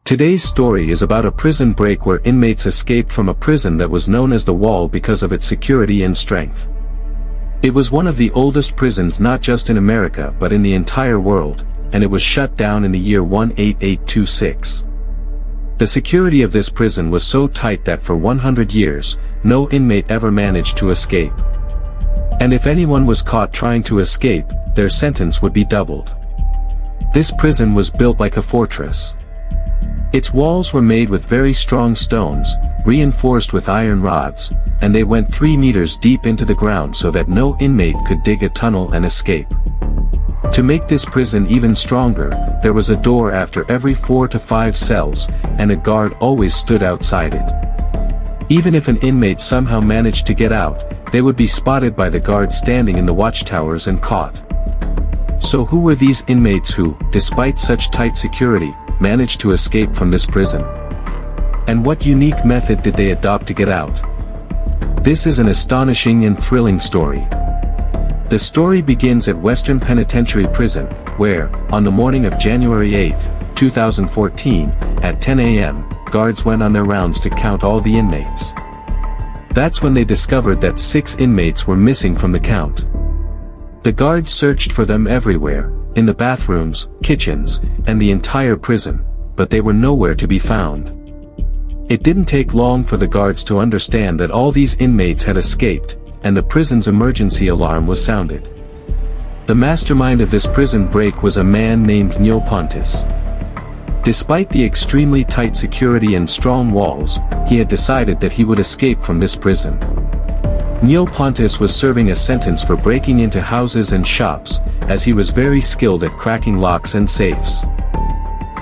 Today's story is about a prison break where inmates escaped from a prison that was known as the Wall because of its security and strength. It was one of the oldest prisons not just in America but in the entire world, and it was shut down in the year 18826. The security of this prison was so tight that for 100 years, no inmate ever managed to escape. And if anyone was caught trying to escape, their sentence would be doubled. This prison was built like a fortress. Its walls were made with very strong stones, reinforced with iron rods, and they went 3 meters deep into the ground so that no inmate could dig a tunnel and escape. To make this prison even stronger, there was a door after every 4 to 5 cells, and a guard always stood outside it. Even if an inmate somehow managed to get out, they would be spotted by the guard standing in the watchtowers and caught. So who were these inmates who, despite such tight security, managed to escape from this prison? And what unique method did they adopt to get out? This is an astonishing and thrilling story. The story begins at Western Penitentiary Prison, where, on the morning of January 8, 2014, at 10 a.m., guards went on their rounds to count all the inmates. That's when they discovered that 6 inmates were missing from the count. The guards searched for them everywhere, in the bathrooms, kitchens, and the entire prison, but they were nowhere to be found. It didn't take long for the guards to understand that all these inmates had escaped, and the prison's emergency alarm was sounded. The mastermind of this prison break was a man named Neil Pontus. Despite the extremely tight security and strong walls, he had decided that he would escape from this prison. Neil Pontus was serving a sentence for breaking into houses and shops, as he was very skilled at cracking locks and safes.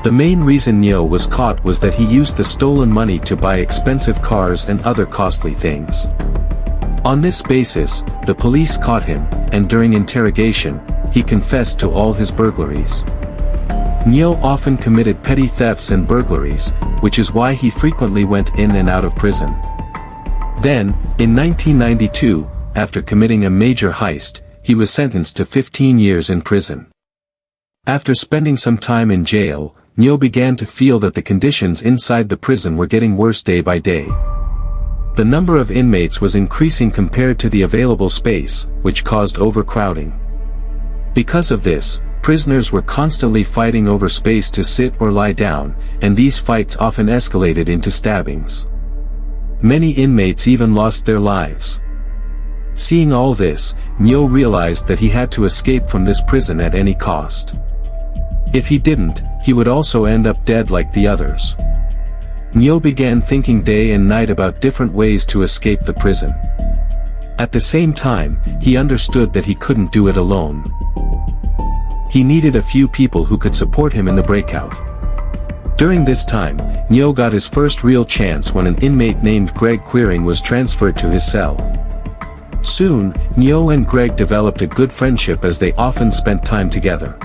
The main reason Neil was caught was that he used the stolen money to buy expensive cars and other costly things. On this basis, the police caught him, and during interrogation, he confessed to all his burglaries. Neil often committed petty thefts and burglaries, which is why he frequently went in and out of prison. Then, in 1992, after committing a major heist, he was sentenced to 15 years in prison. After spending some time in jail, Neil began to feel that the conditions inside the prison were getting worse day by day. The number of inmates was increasing compared to the available space, which caused overcrowding. Because of this, prisoners were constantly fighting over space to sit or lie down, and these fights often escalated into stabbings. Many inmates even lost their lives. Seeing all this, Neil realized that he had to escape from this prison at any cost. If he didn't, he would also end up dead like the others. Neil began thinking day and night about different ways to escape the prison. At the same time, he understood that he couldn't do it alone. He needed a few people who could support him in the breakout. During this time, Neil got his first real chance when an inmate named Greg Queering was transferred to his cell. Soon, Neil and Greg developed a good friendship as they often spent time together.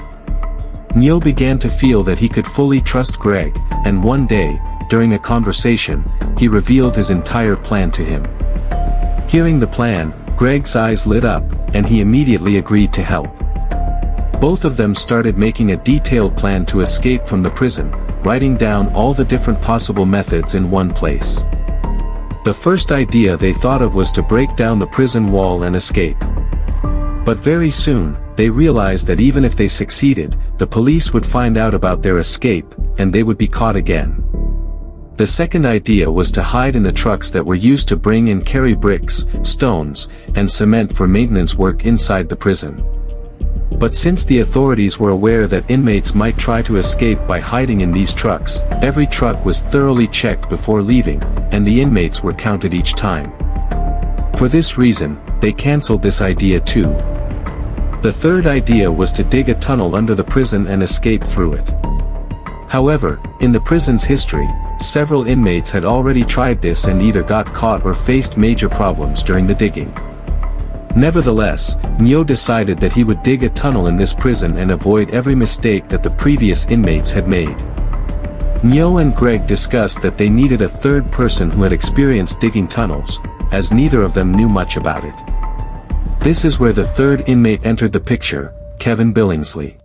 Neil began to feel that he could fully trust Greg, and one day, during a conversation, he revealed his entire plan to him. Hearing the plan, Greg's eyes lit up, and he immediately agreed to help. Both of them started making a detailed plan to escape from the prison, writing down all the different possible methods in one place. The first idea they thought of was to break down the prison wall and escape. But very soon, they realized that even if they succeeded, the police would find out about their escape, and they would be caught again. The second idea was to hide in the trucks that were used to bring and carry bricks, stones, and cement for maintenance work inside the prison. But since the authorities were aware that inmates might try to escape by hiding in these trucks, every truck was thoroughly checked before leaving, and the inmates were counted each time. For this reason, they cancelled this idea too. The third idea was to dig a tunnel under the prison and escape through it. However, in the prison's history, several inmates had already tried this and either got caught or faced major problems during the digging. Nevertheless, Neil decided that he would dig a tunnel in this prison and avoid every mistake that the previous inmates had made. Neil and Greg discussed that they needed a third person who had experienced digging tunnels, as neither of them knew much about it. This is where the third inmate entered the picture, Kevin Billingsley.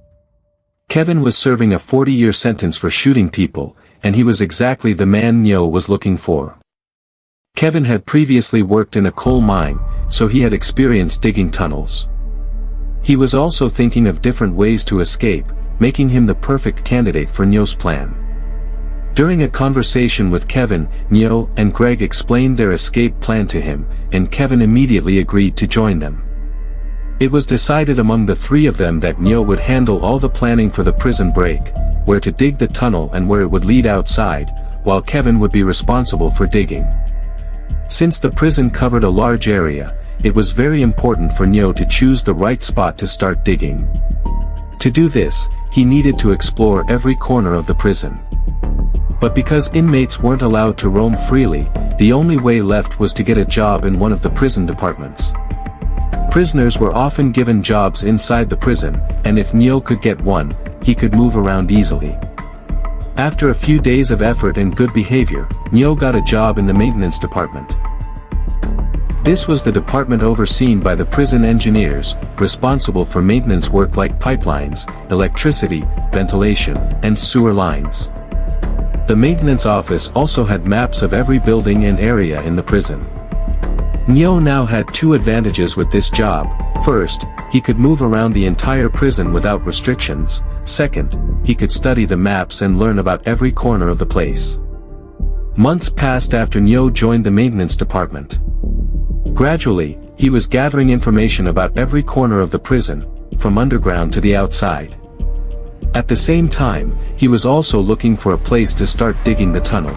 Kevin was serving a 40-year sentence for shooting people, and he was exactly the man Nyo was looking for. Kevin had previously worked in a coal mine, so he had experience digging tunnels. He was also thinking of different ways to escape, making him the perfect candidate for Nyo's plan. During a conversation with Kevin, Nyo and Greg explained their escape plan to him, and Kevin immediately agreed to join them. It was decided among the three of them that Nyo would handle all the planning for the prison break, where to dig the tunnel and where it would lead outside, while Kevin would be responsible for digging. Since the prison covered a large area, it was very important for Nyo to choose the right spot to start digging. To do this, he needed to explore every corner of the prison. But because inmates weren't allowed to roam freely, the only way left was to get a job in one of the prison departments. Prisoners were often given jobs inside the prison, and if Nyo could get one, he could move around easily. After a few days of effort and good behavior, Nyo got a job in the maintenance department. This was the department overseen by the prison engineers, responsible for maintenance work like pipelines, electricity, ventilation, and sewer lines. The maintenance office also had maps of every building and area in the prison. Nyo now had two advantages with this job. First, he could move around the entire prison without restrictions. Second, he could study the maps and learn about every corner of the place. Months passed after Nyo joined the maintenance department. Gradually, he was gathering information about every corner of the prison, from underground to the outside. At the same time, he was also looking for a place to start digging the tunnel.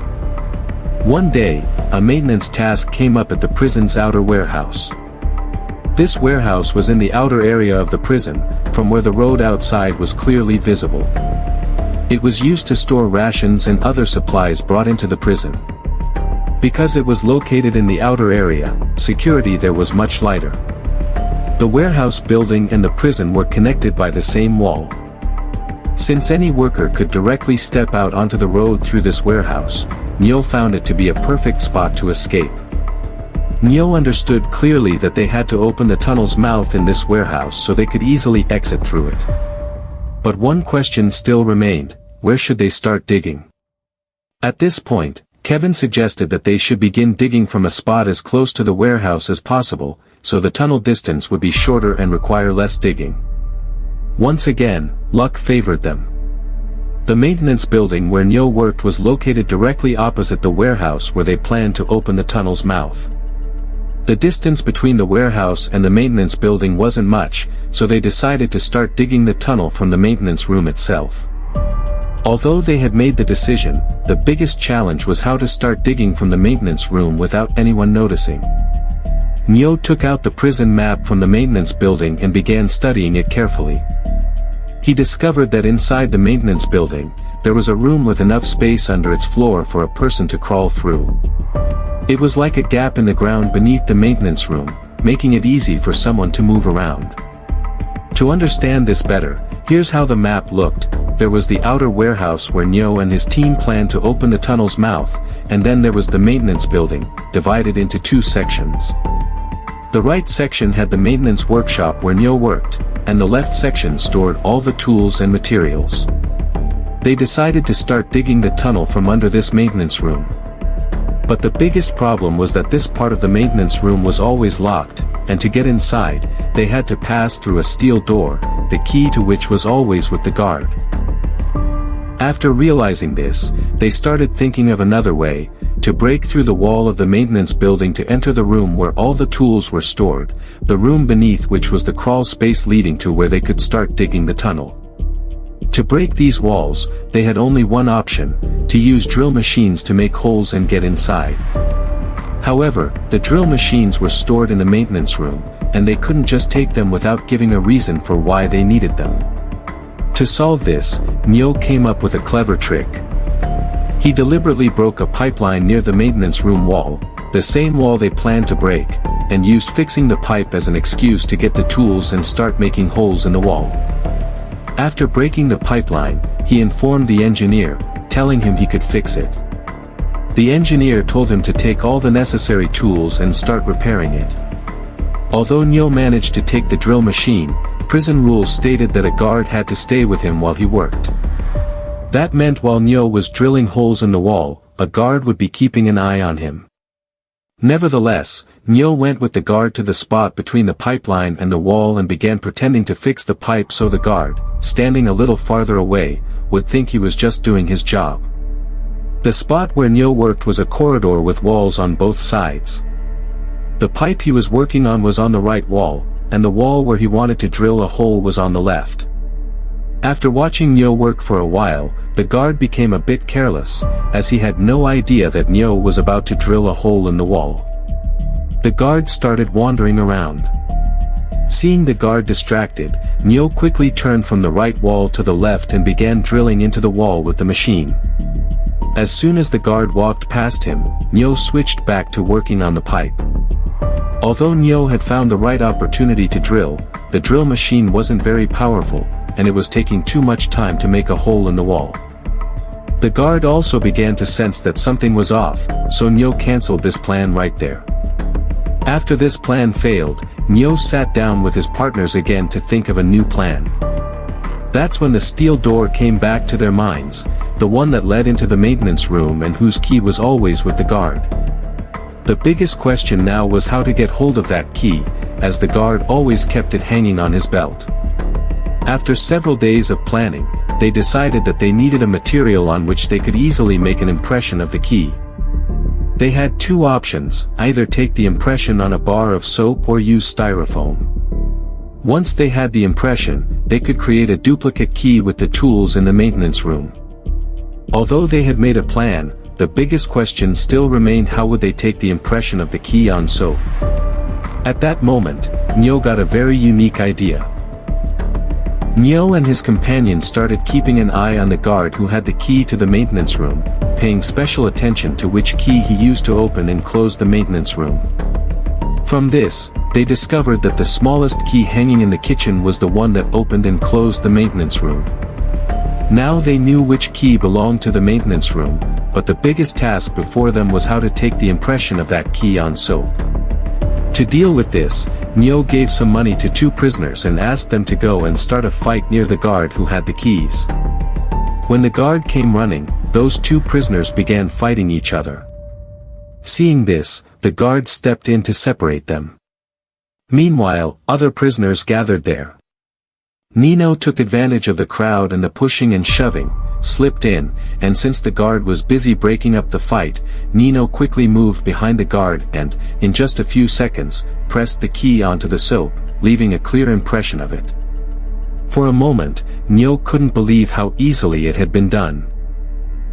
One day, a maintenance task came up at the prison's outer warehouse. This warehouse was in the outer area of the prison, from where the road outside was clearly visible. It was used to store rations and other supplies brought into the prison. Because it was located in the outer area, security there was much lighter. The warehouse building and the prison were connected by the same wall. Since any worker could directly step out onto the road through this warehouse, Nyo found it to be a perfect spot to escape. Nyo understood clearly that they had to open the tunnel's mouth in this warehouse so they could easily exit through it. But one question still remained: where should they start digging? At this point, Kevin suggested that they should begin digging from a spot as close to the warehouse as possible, so the tunnel distance would be shorter and require less digging. Once again, luck favored them. The maintenance building where Nyo worked was located directly opposite the warehouse where they planned to open the tunnel's mouth. The distance between the warehouse and the maintenance building wasn't much, so they decided to start digging the tunnel from the maintenance room itself. Although they had made the decision, the biggest challenge was how to start digging from the maintenance room without anyone noticing. Nyo took out the prison map from the maintenance building and began studying it carefully. He discovered that inside the maintenance building, there was a room with enough space under its floor for a person to crawl through. It was like a gap in the ground beneath the maintenance room, making it easy for someone to move around. To understand this better, here's how the map looked. There was the outer warehouse where Nyo and his team planned to open the tunnel's mouth, and then there was the maintenance building, divided into two sections. The right section had the maintenance workshop where Nyo worked, and the left section stored all the tools and materials. They decided to start digging the tunnel from under this maintenance room. But the biggest problem was that this part of the maintenance room was always locked, and to get inside, they had to pass through a steel door, the key to which was always with the guard. After realizing this, they started thinking of another way: to break through the wall of the maintenance building to enter the room where all the tools were stored, the room beneath which was the crawl space leading to where they could start digging the tunnel. To break these walls, they had only one option: to use drill machines to make holes and get inside. However, the drill machines were stored in the maintenance room, and they couldn't just take them without giving a reason for why they needed them. To solve this, Nyo came up with a clever trick. He deliberately broke a pipeline near the maintenance room wall, the same wall they planned to break, and used fixing the pipe as an excuse to get the tools and start making holes in the wall. After breaking the pipeline, he informed the engineer, telling him he could fix it. The engineer told him to take all the necessary tools and start repairing it. Although Nyo managed to take the drill machine, prison rules stated that a guard had to stay with him while he worked. That meant while Nyo was drilling holes in the wall, a guard would be keeping an eye on him. Nevertheless, Nyo went with the guard to the spot between the pipeline and the wall and began pretending to fix the pipe so the guard, standing a little farther away, would think he was just doing his job. The spot where Nyo worked was a corridor with walls on both sides. The pipe he was working on was on the right wall, and the wall where he wanted to drill a hole was on the left. After watching Nyo work for a while, the guard became a bit careless, as he had no idea that Nyo was about to drill a hole in the wall. The guard started wandering around. Seeing the guard distracted, Nyo quickly turned from the right wall to the left and began drilling into the wall with the machine. As soon as the guard walked past him, Nyo switched back to working on the pipe. Although Nyo had found the right opportunity to drill, the drill machine wasn't very powerful, and it was taking too much time to make a hole in the wall. The guard also began to sense that something was off, so Nyo cancelled this plan right there. After this plan failed, Nyo sat down with his partners again to think of a new plan. That's when the steel door came back to their minds, the one that led into the maintenance room and whose key was always with the guard. The biggest question now was how to get hold of that key, as the guard always kept it hanging on his belt. After several days of planning, they decided that they needed a material on which they could easily make an impression of the key. They had two options, either take the impression on a bar of soap or use styrofoam. Once they had the impression, they could create a duplicate key with the tools in the maintenance room. Although they had made a plan, the biggest question still remained: how would they take the impression of the key on soap? At that moment, Nyo got a very unique idea. Nyo and his companion started keeping an eye on the guard who had the key to the maintenance room, paying special attention to which key he used to open and close the maintenance room. From this, they discovered that the smallest key hanging in the kitchen was the one that opened and closed the maintenance room. Now they knew which key belonged to the maintenance room, but the biggest task before them was how to take the impression of that key on soap. To deal with this, Nyo gave some money to two prisoners and asked them to go and start a fight near the guard who had the keys. When the guard came running, those two prisoners began fighting each other. Seeing this, the guard stepped in to separate them. Meanwhile, other prisoners gathered there. Nino took advantage of the crowd and the pushing and shoving, slipped in, and since the guard was busy breaking up the fight, Nino quickly moved behind the guard and, in just a few seconds, pressed the key onto the soap, leaving a clear impression of it. For a moment, Nyo couldn't believe how easily it had been done.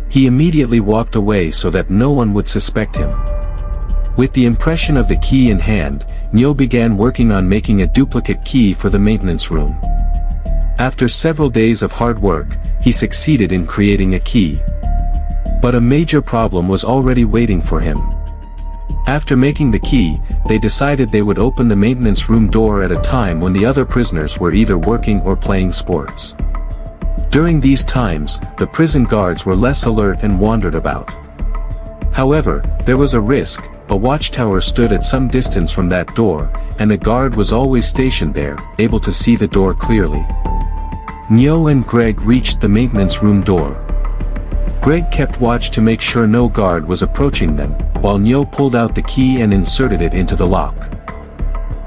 He immediately walked away so that no one would suspect him. With the impression of the key in hand, Nyo began working on making a duplicate key for the maintenance room. After several days of hard work, he succeeded in creating a key. But a major problem was already waiting for him. After making the key, they decided they would open the maintenance room door at a time when the other prisoners were either working or playing sports. During these times, the prison guards were less alert and wandered about. However, there was a risk. A watchtower stood at some distance from that door, and a guard was always stationed there, able to see the door clearly. Nyo and Greg reached the maintenance room door. Greg kept watch to make sure no guard was approaching them, while Nyo pulled out the key and inserted it into the lock.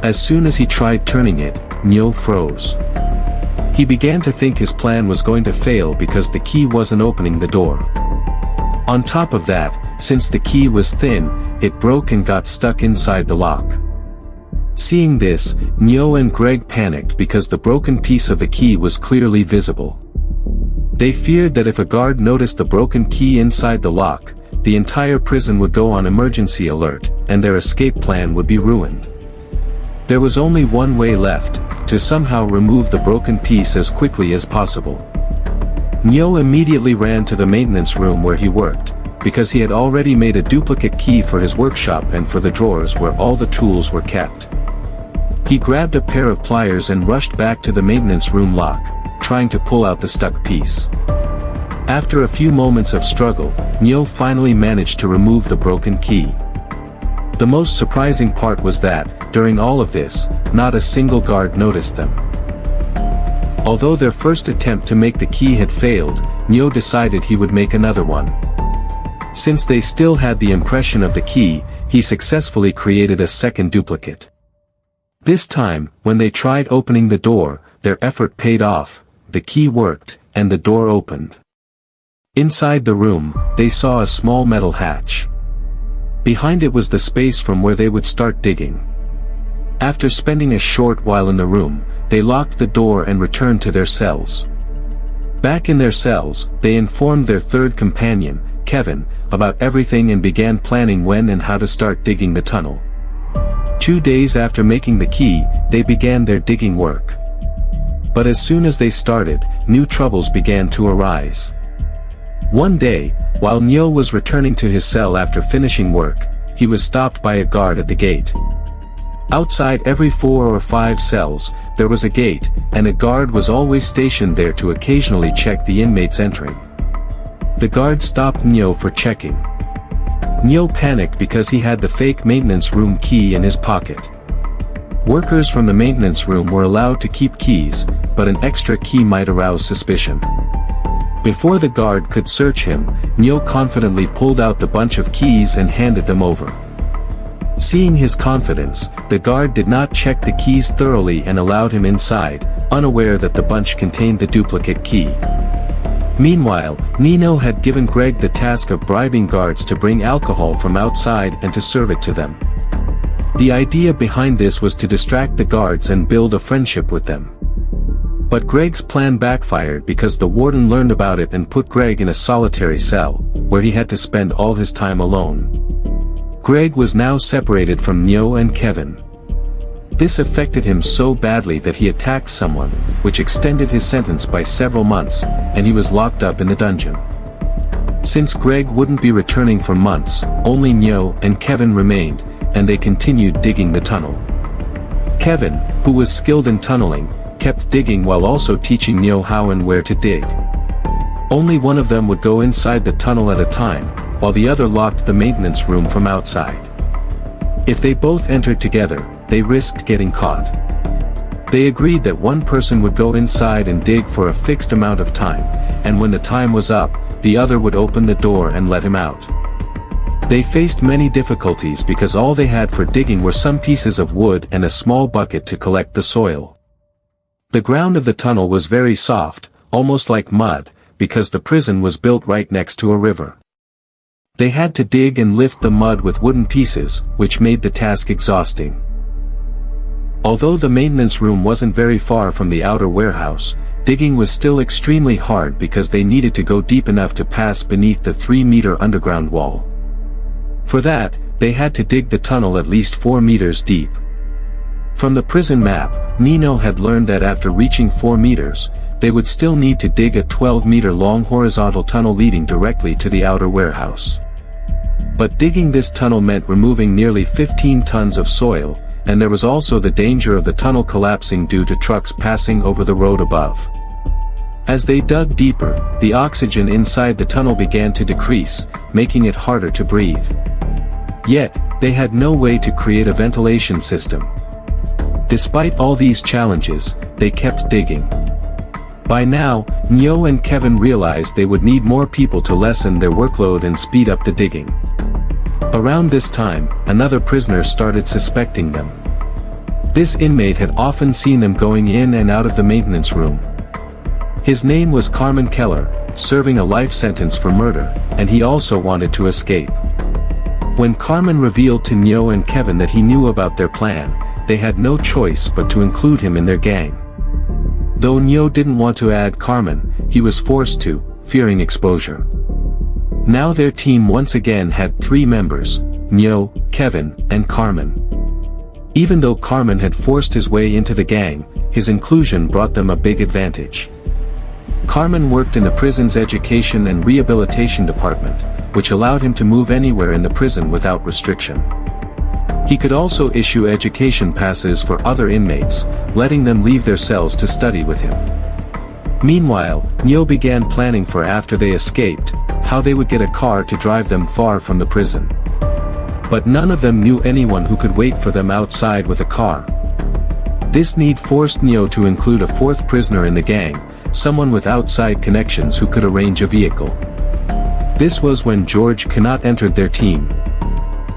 As soon as he tried turning it, Nyo froze. He began to think his plan was going to fail because the key wasn't opening the door. On top of that, since the key was thin, it broke and got stuck inside the lock. Seeing this, Nyo and Greg panicked because the broken piece of the key was clearly visible. They feared that if a guard noticed the broken key inside the lock, the entire prison would go on emergency alert, and their escape plan would be ruined. There was only one way left, to somehow remove the broken piece as quickly as possible. Nyo immediately ran to the maintenance room where he worked, because he had already made a duplicate key for his workshop and for the drawers where all the tools were kept. He grabbed a pair of pliers and rushed back to the maintenance room lock, trying to pull out the stuck piece. After a few moments of struggle, Nyo finally managed to remove the broken key. The most surprising part was that, during all of this, not a single guard noticed them. Although their first attempt to make the key had failed, Neo decided he would make another one. Since they still had the impression of the key, he successfully created a second duplicate. This time, when they tried opening the door, their effort paid off, the key worked, and the door opened. Inside the room, they saw a small metal hatch. Behind it was the space from where they would start digging. After spending a short while in the room, they locked the door and returned to their cells. Back in their cells, they informed their third companion, Kevin, about everything and began planning when and how to start digging the tunnel. 2 days after making the key, they began their digging work. But as soon as they started, new troubles began to arise. One day, while Neo was returning to his cell after finishing work, he was stopped by a guard at the gate. Outside every 4 or 5 cells, there was a gate, and a guard was always stationed there to occasionally check the inmates entering. The guard stopped Neo for checking. Neo panicked because he had the fake maintenance room key in his pocket. Workers from the maintenance room were allowed to keep keys, but an extra key might arouse suspicion. Before the guard could search him, Neo confidently pulled out the bunch of keys and handed them over. Seeing his confidence, the guard did not check the keys thoroughly and allowed him inside, unaware that the bunch contained the duplicate key. Meanwhile, Neo had given Greg the task of bribing guards to bring alcohol from outside and to serve it to them. The idea behind this was to distract the guards and build a friendship with them. But Greg's plan backfired because the warden learned about it and put Greg in a solitary cell, where he had to spend all his time alone. Greg was now separated from Neo and Kevin. This affected him so badly that he attacked someone, which extended his sentence by several months, and he was locked up in the dungeon. Since Greg wouldn't be returning for months, only Neo and Kevin remained, and they continued digging the tunnel. Kevin, who was skilled in tunneling, kept digging while also teaching Neo how and where to dig. Only one of them would go inside the tunnel at a time, while the other locked the maintenance room from outside. If they both entered together, they risked getting caught. They agreed that one person would go inside and dig for a fixed amount of time, and when the time was up, the other would open the door and let him out. They faced many difficulties because all they had for digging were some pieces of wood and a small bucket to collect the soil. The ground of the tunnel was very soft, almost like mud, because the prison was built right next to a river. They had to dig and lift the mud with wooden pieces, which made the task exhausting. Although the maintenance room wasn't very far from the outer warehouse, digging was still extremely hard because they needed to go deep enough to pass beneath the 3-meter underground wall. For that, they had to dig the tunnel at least 4 meters deep. From the prison map, Neo had learned that after reaching 4 meters, they would still need to dig a 12-meter long horizontal tunnel leading directly to the outer warehouse. But digging this tunnel meant removing nearly 15 tons of soil, and there was also the danger of the tunnel collapsing due to trucks passing over the road above. As they dug deeper, the oxygen inside the tunnel began to decrease, making it harder to breathe. Yet, they had no way to create a ventilation system. Despite all these challenges, they kept digging. By now, Neo and Kevin realized they would need more people to lessen their workload and speed up the digging. Around this time, another prisoner started suspecting them. This inmate had often seen them going in and out of the maintenance room. His name was Carmen Keller, serving a life sentence for murder, and he also wanted to escape. When Carmen revealed to Neo and Kevin that he knew about their plan, they had no choice but to include him in their gang. Though Neo didn't want to add Carmen, he was forced to, fearing exposure. Now their team once again had 3 members, Neo, Kevin, and Carmen. Even though Carmen had forced his way into the gang, his inclusion brought them a big advantage. Carmen worked in the prison's education and rehabilitation department, which allowed him to move anywhere in the prison without restriction. He could also issue education passes for other inmates, letting them leave their cells to study with him. Meanwhile, Neo began planning for after they escaped, how they would get a car to drive them far from the prison. But none of them knew anyone who could wait for them outside with a car. This need forced Neo to include a 4th prisoner in the gang, someone with outside connections who could arrange a vehicle. This was when George Connaught entered their team.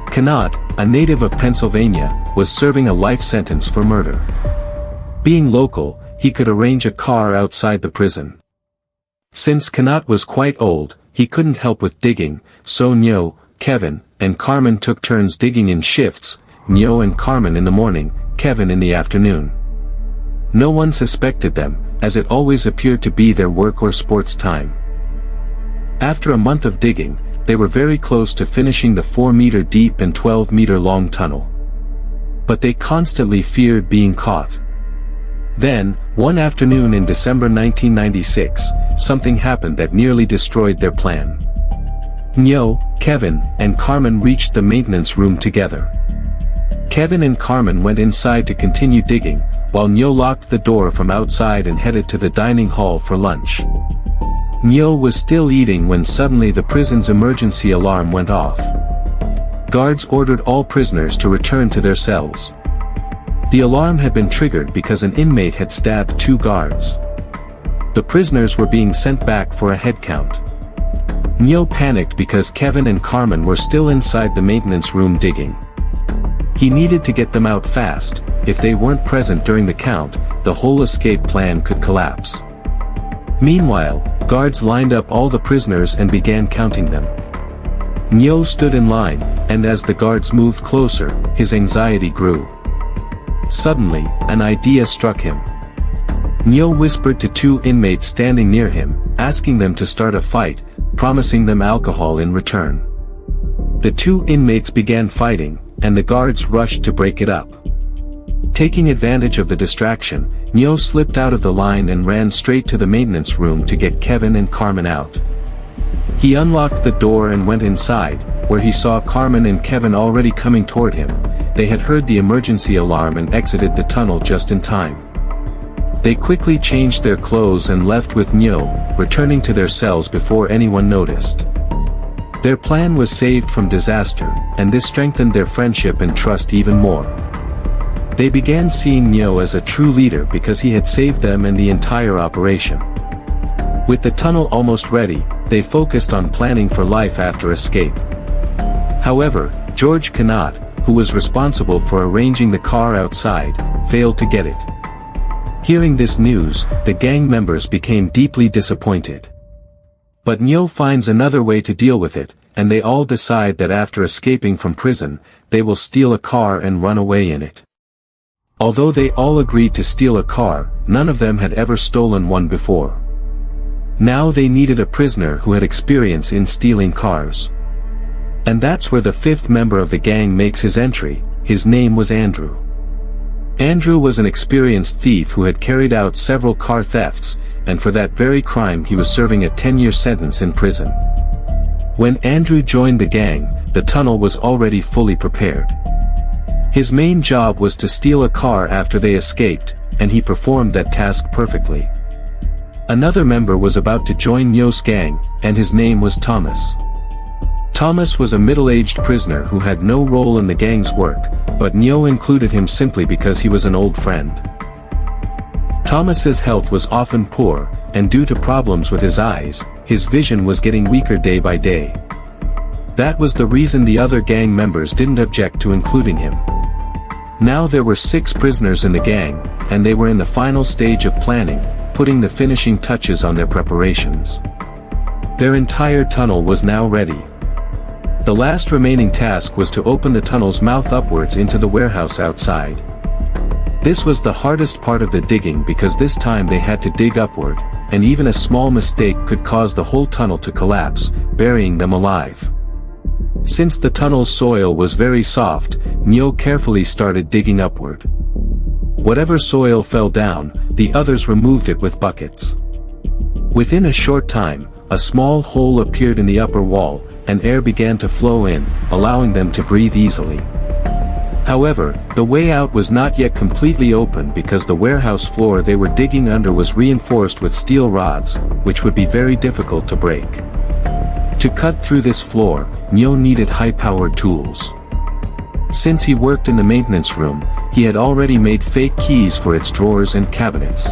Connaught, a native of Pennsylvania, was serving a life sentence for murder. Being local, he could arrange a car outside the prison. Since Connaught was quite old, he couldn't help with digging, so Nyo, Kevin, and Carmen took turns digging in shifts, Nyo and Carmen in the morning, Kevin in the afternoon. No one suspected them, as it always appeared to be their work or sports time. After a month of digging, they were very close to finishing the 4-meter deep and 12-meter long tunnel. But they constantly feared being caught. Then, one afternoon in December 1996, something happened that nearly destroyed their plan. Nyo, Kevin, and Carmen reached the maintenance room together. Kevin and Carmen went inside to continue digging, while Nyo locked the door from outside and headed to the dining hall for lunch. Nyo was still eating when suddenly the prison's emergency alarm went off. Guards ordered all prisoners to return to their cells. The alarm had been triggered because an inmate had stabbed 2 guards. The prisoners were being sent back for a head count. Nyo panicked because Kevin and Carmen were still inside the maintenance room digging. He needed to get them out fast. If they weren't present during the count, the whole escape plan could collapse. Meanwhile, guards lined up all the prisoners and began counting them. Nyo stood in line, and as the guards moved closer, his anxiety grew. Suddenly, an idea struck him. Nyo whispered to 2 inmates standing near him, asking them to start a fight, promising them alcohol in return. The 2 inmates began fighting, and the guards rushed to break it up. Taking advantage of the distraction, Nyo slipped out of the line and ran straight to the maintenance room to get Kevin and Carmen out. He unlocked the door and went inside, where he saw Carmen and Kevin already coming toward him. They had heard the emergency alarm and exited the tunnel just in time. They quickly changed their clothes and left with Nyo, returning to their cells before anyone noticed. Their plan was saved from disaster, and this strengthened their friendship and trust even more. They began seeing Nyo as a true leader because he had saved them and the entire operation. With the tunnel almost ready, they focused on planning for life after escape. However, George Connaught, who was responsible for arranging the car outside, failed to get it. Hearing this news, the gang members became deeply disappointed. But Nyo finds another way to deal with it, and they all decide that after escaping from prison, they will steal a car and run away in it. Although they all agreed to steal a car, none of them had ever stolen one before. Now they needed a prisoner who had experience in stealing cars. And that's where the 5th member of the gang makes his entry. His name was Andrew. Andrew was an experienced thief who had carried out several car thefts, and for that very crime he was serving a 10-year sentence in prison. When Andrew joined the gang, the tunnel was already fully prepared. His main job was to steal a car after they escaped, and he performed that task perfectly. Another member was about to join Nyo's gang, and his name was Thomas. Thomas was a middle-aged prisoner who had no role in the gang's work, but Nyo included him simply because he was an old friend. Thomas's health was often poor, and due to problems with his eyes, his vision was getting weaker day by day. That was the reason the other gang members didn't object to including him. Now there were 6 prisoners in the gang, and they were in the final stage of planning, putting the finishing touches on their preparations. Their entire tunnel was now ready. The last remaining task was to open the tunnel's mouth upwards into the warehouse outside. This was the hardest part of the digging because this time they had to dig upward, and even a small mistake could cause the whole tunnel to collapse, burying them alive. Since the tunnel's soil was very soft, Nyo carefully started digging upward. Whatever soil fell down, the others removed it with buckets. Within a short time, a small hole appeared in the upper wall, and air began to flow in, allowing them to breathe easily. However, the way out was not yet completely open because the warehouse floor they were digging under was reinforced with steel rods, which would be very difficult to break. To cut through this floor, Nyo needed high-powered tools. Since he worked in the maintenance room, he had already made fake keys for its drawers and cabinets.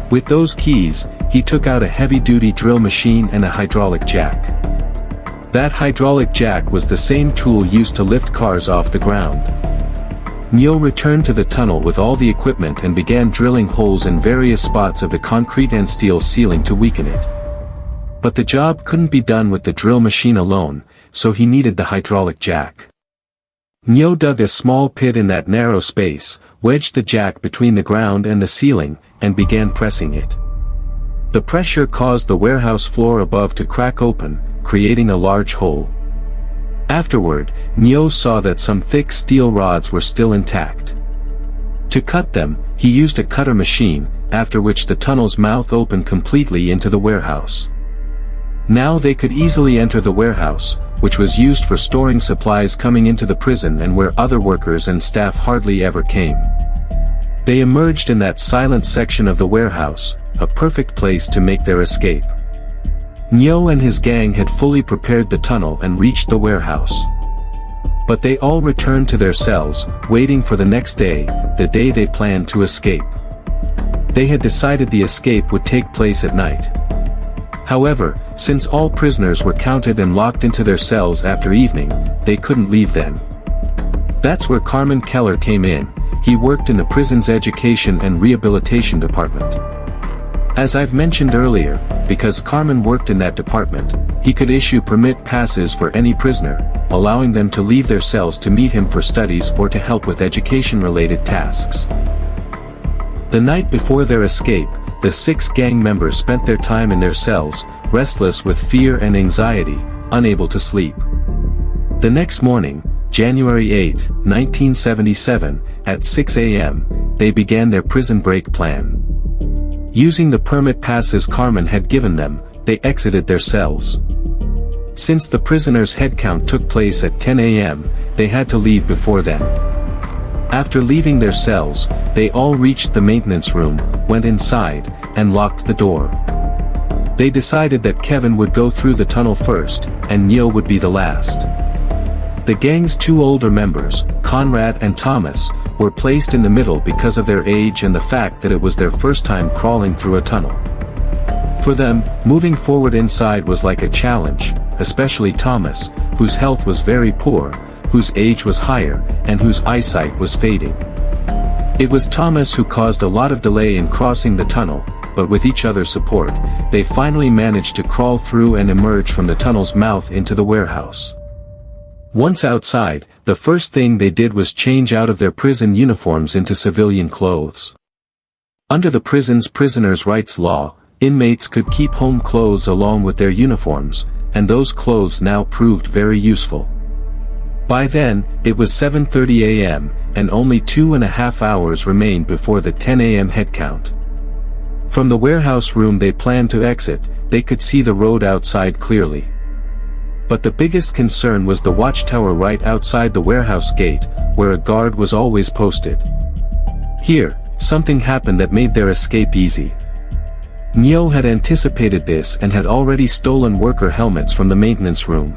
With those keys, he took out a heavy-duty drill machine and a hydraulic jack. That hydraulic jack was the same tool used to lift cars off the ground. Neo returned to the tunnel with all the equipment and began drilling holes in various spots of the concrete and steel ceiling to weaken it. But the job couldn't be done with the drill machine alone, so he needed the hydraulic jack. Neo dug a small pit in that narrow space, wedged the jack between the ground and the ceiling, and began pressing it. The pressure caused the warehouse floor above to crack open, creating a large hole. Afterward, Neo saw that some thick steel rods were still intact. To cut them, he used a cutter machine, after which the tunnel's mouth opened completely into the warehouse. Now they could easily enter the warehouse, which was used for storing supplies coming into the prison and where other workers and staff hardly ever came. They emerged in that silent section of the warehouse, a perfect place to make their escape. Neo and his gang had fully prepared the tunnel and reached the warehouse. But they all returned to their cells, waiting for the next day, the day they planned to escape. They had decided the escape would take place at night. However, since all prisoners were counted and locked into their cells after evening, they couldn't leave then. That's where Carmen Keller came in. He worked in the prison's education and rehabilitation department. As I've mentioned earlier, because Carmen worked in that department, he could issue permit passes for any prisoner, allowing them to leave their cells to meet him for studies or to help with education-related tasks. The night before their escape, the 6 gang members spent their time in their cells, restless with fear and anxiety, unable to sleep. The next morning, January 8, 1977, at 6 a.m., they began their prison break plan. Using the permit passes Carmen had given them, they exited their cells. Since the prisoners' head count took place at 10 a.m., they had to leave before then. After leaving their cells, they all reached the maintenance room, went inside, and locked the door. They decided that Kevin would go through the tunnel first, and Neo would be the last. The gang's 2 older members, Conrad and Thomas, were placed in the middle because of their age and the fact that it was their first time crawling through a tunnel. For them, moving forward inside was like a challenge, especially Thomas, whose health was very poor, whose age was higher, and whose eyesight was fading. It was Thomas who caused a lot of delay in crossing the tunnel, but with each other's support, they finally managed to crawl through and emerge from the tunnel's mouth into the warehouse. Once outside, the first thing they did was change out of their prison uniforms into civilian clothes. Under the prison's prisoners' rights law, inmates could keep home clothes along with their uniforms, and those clothes now proved very useful. By then, it was 7:30 a.m., and only 2.5 hours remained before the 10 a.m. head count. From the warehouse room they planned to exit, they could see the road outside clearly. But the biggest concern was the watchtower right outside the warehouse gate, where a guard was always posted. Here, something happened that made their escape easy. Neo had anticipated this and had already stolen worker helmets from the maintenance room.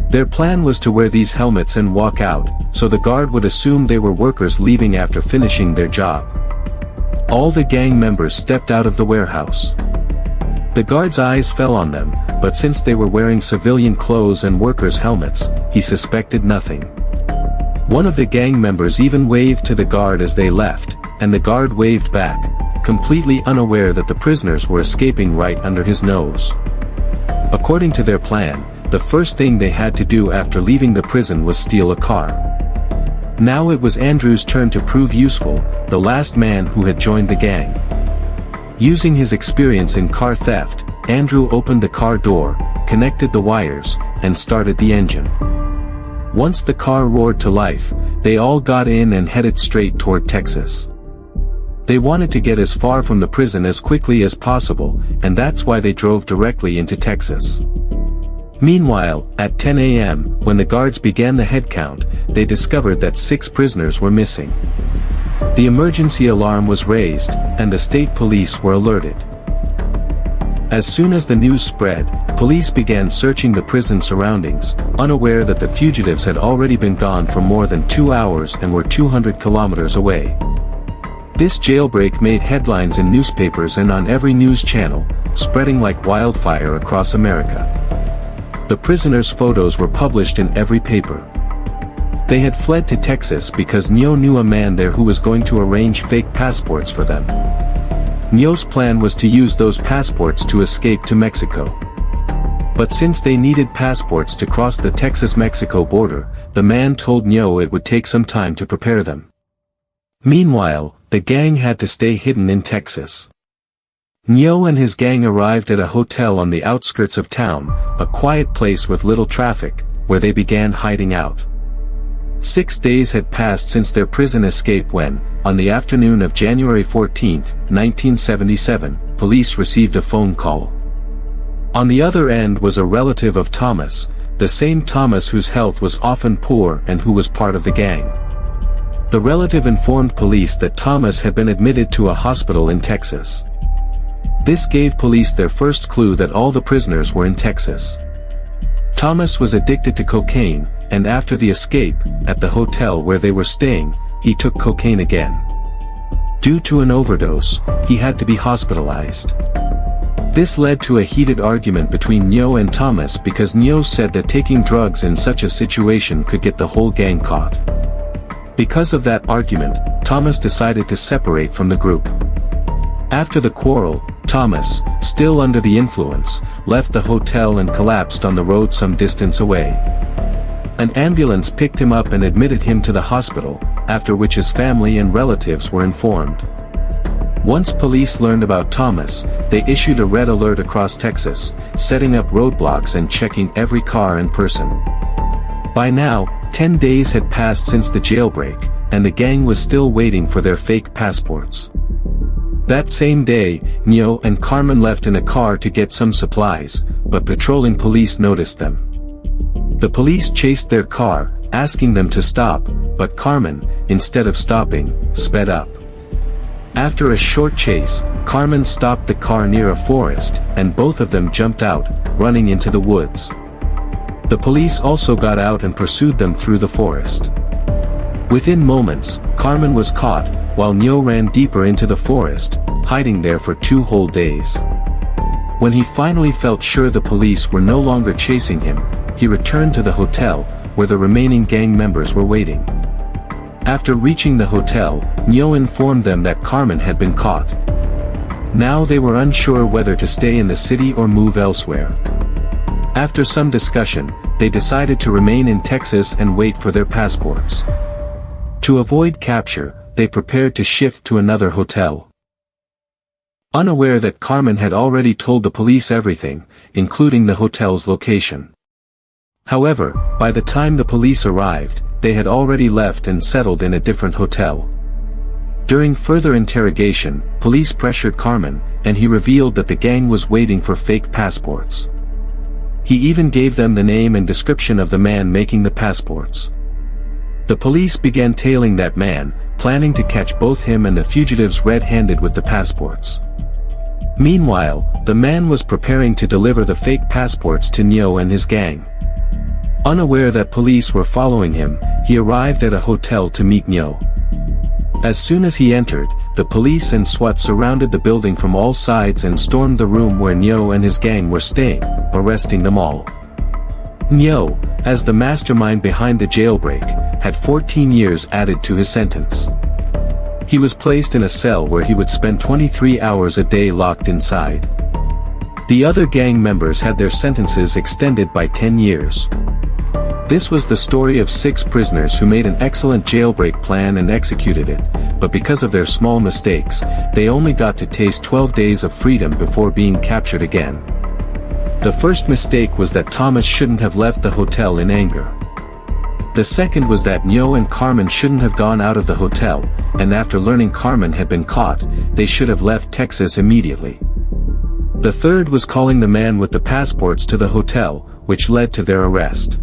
Their plan was to wear these helmets and walk out, so the guard would assume they were workers leaving after finishing their job. All the gang members stepped out of the warehouse. The guard's eyes fell on them, but since they were wearing civilian clothes and workers' helmets, he suspected nothing. One of the gang members even waved to the guard as they left, and the guard waved back, completely unaware that the prisoners were escaping right under his nose. According to their plan, the first thing they had to do after leaving the prison was steal a car. Now it was Andrew's turn to prove useful, the last man who had joined the gang. Using his experience in car theft, Andrew opened the car door, connected the wires, and started the engine. Once the car roared to life, they all got in and headed straight toward Texas. They wanted to get as far from the prison as quickly as possible, and that's why they drove directly into Texas. Meanwhile, at 10 a.m., when the guards began the head count, they discovered that 6 prisoners were missing. The emergency alarm was raised, and the state police were alerted. As soon as the news spread, police began searching the prison surroundings, unaware that the fugitives had already been gone for more than 2 hours and were 200 kilometers away. This jailbreak made headlines in newspapers and on every news channel, spreading like wildfire across America. The prisoners' photos were published in every paper. They had fled to Texas because Nyo knew a man there who was going to arrange fake passports for them. Nyo's plan was to use those passports to escape to Mexico. But since they needed passports to cross the Texas-Mexico border, the man told Nyo it would take some time to prepare them. Meanwhile, the gang had to stay hidden in Texas. Nyo and his gang arrived at a hotel on the outskirts of town, a quiet place with little traffic, where they began hiding out. 6 days had passed since their prison escape when, on the afternoon of January 14, 1977, police received a phone call. On the other end was a relative of Thomas, the same Thomas whose health was often poor and who was part of the gang. The relative informed police that Thomas had been admitted to a hospital in Texas. This gave police their first clue that all the prisoners were in Texas. Thomas was addicted to cocaine, and after the escape, at the hotel where they were staying, he took cocaine again. Due to an overdose, he had to be hospitalized. This led to a heated argument between Nyo and Thomas because Nyo said that taking drugs in such a situation could get the whole gang caught. Because of that argument, Thomas decided to separate from the group. After the quarrel, Thomas, still under the influence, left the hotel and collapsed on the road some distance away. An ambulance picked him up and admitted him to the hospital, after which his family and relatives were informed. Once police learned about Thomas, they issued a red alert across Texas, setting up roadblocks and checking every car and person. By now, 10 days had passed since the jailbreak, and the gang was still waiting for their fake passports. That same day, Nyo and Carmen left in a car to get some supplies, but patrolling police noticed them. The police chased their car, asking them to stop, but Carmen, instead of stopping, sped up. After a short chase, Carmen stopped the car near a forest, and both of them jumped out, running into the woods. The police also got out and pursued them through the forest. Within moments, Carmen was caught, while Nyo ran deeper into the forest, hiding there for 2 whole days. When he finally felt sure the police were no longer chasing him, he returned to the hotel, where the remaining gang members were waiting. After reaching the hotel, Nyo informed them that Carmen had been caught. Now they were unsure whether to stay in the city or move elsewhere. After some discussion, they decided to remain in Texas and wait for their passports. To avoid capture, they prepared to shift to another hotel. Unaware that Carmen had already told the police everything, including the hotel's location. However, by the time the police arrived, they had already left and settled in a different hotel. During further interrogation, police pressured Carmen, and he revealed that the gang was waiting for fake passports. He even gave them the name and description of the man making the passports. The police began tailing that man, planning to catch both him and the fugitives red-handed with the passports. Meanwhile, the man was preparing to deliver the fake passports to Nyo and his gang. Unaware that police were following him, he arrived at a hotel to meet Nyo. As soon as he entered, the police and SWAT surrounded the building from all sides and stormed the room where Nyo and his gang were staying, arresting them all. Nyo, as the mastermind behind the jailbreak, had 14 years added to his sentence. He was placed in a cell where he would spend 23 hours a day locked inside. The other gang members had their sentences extended by 10 years. This was the story of 6 prisoners who made an excellent jailbreak plan and executed it, but because of their small mistakes, they only got to taste 12 days of freedom before being captured again. The first mistake was that Thomas shouldn't have left the hotel in anger. The second was that Nyo and Carmen shouldn't have gone out of the hotel, and after learning Carmen had been caught, they should have left Texas immediately. The third was calling the man with the passports to the hotel, which led to their arrest.